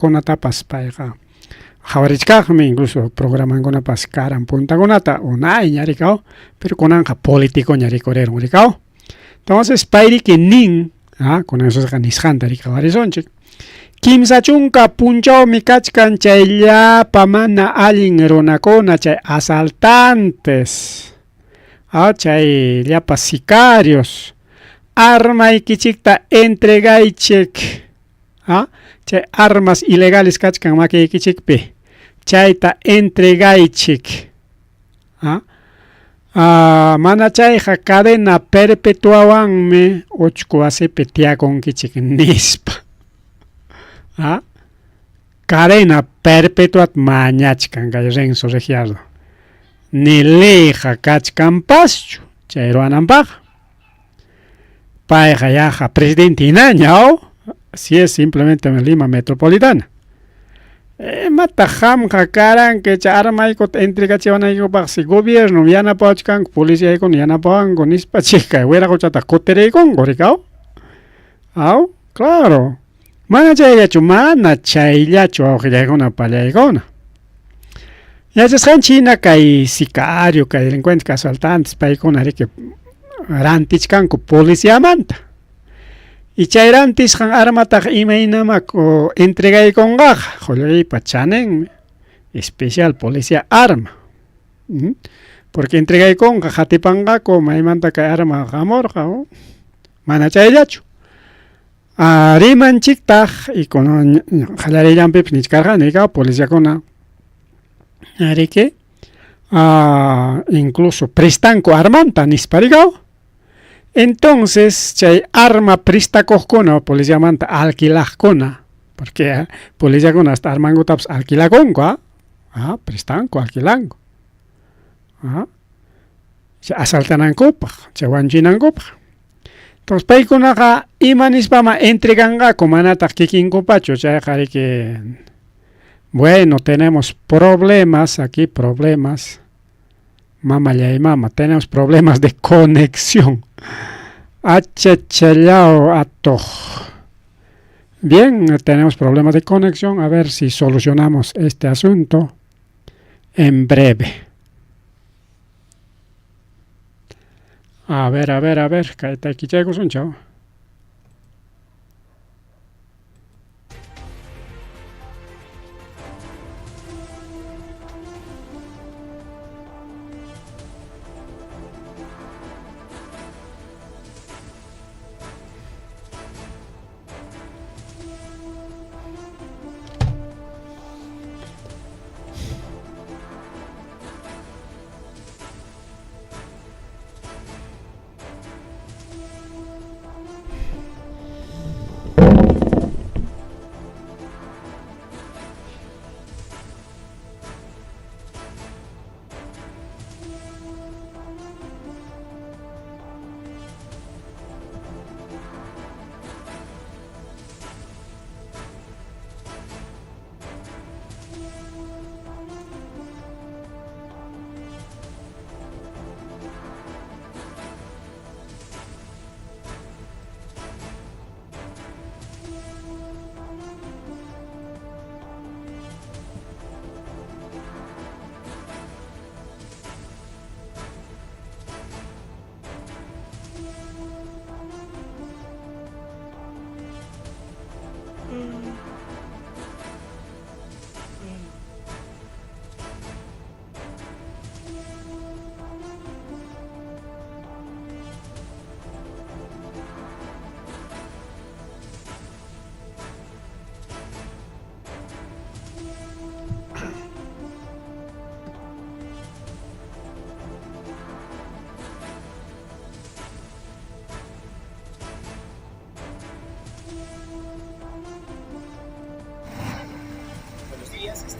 kunatapas payqa hawarichkaqmi incluso programankunapas karan puntakunata unay ñarikaw pero kunanqa político ñarikurirun rikaw. Entonces payriki nin kunansusqa nisqanta rikawarisonchik kimsa chunka punchawmi kachkan chayllapa mana allin runakuna chay asaltantes chay llapa sicarios armaykichikta entregaychik chay armas ilegales kachkan makiykichikpi chayta entregaychik mana chayqa cadena perpetuawanmi uchku wasipi tiyakunkichik nispa cadena perpetuat mañachkan kay Renzo Regiardo ni leyqa kachkanpaschu chay ruwananpaq payqa yaqa presidente hinaña si es simplemente en Lima metropolitana mata hamqa karanki chay armaykuta entregachiwanaykupaq si gobierno yanapawachkanku policiaykuna yanapawanku nispa chika wiraquchata kutiraykunku rikaw claro mana chayllachu mana chayllachu awqillaykuna pallaykuna yachasqanchina kay sicario kay delincuentes kay asaltantes paykuna riki rantichkanku policiamanta y chay rantisqan armataqa imaynamak entregaykunqaqa qullqipa chaninmi especial policía arma porque entregaykunqa qatipanqaku maymanta kay arma qamurqa mana chayllachu Rimariyninchiktaq y kunan qallarillanpipas nichkarqani rikaw policiakuna riki incluso prestanku armanta nispa rikaw entonces chay arma prestakuqkuna policiamanta alquilaqkuna porque policiakuna hasta armankutapas alquilakunku prestanku alquilanku chay asaltanankupaq chay wanchinakupaq entonces paykunaqa imanispama entreganqaku manataq kikinkupachu chayqa riki bueno tenemos problemas aquí mamallay mama tenemos problemas de conexión achachallao atoq bien tenemos problemas de conexión a ver si solucionamos este asunto en breve a ver kayta kichaykusunchau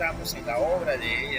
Estamos en la obra de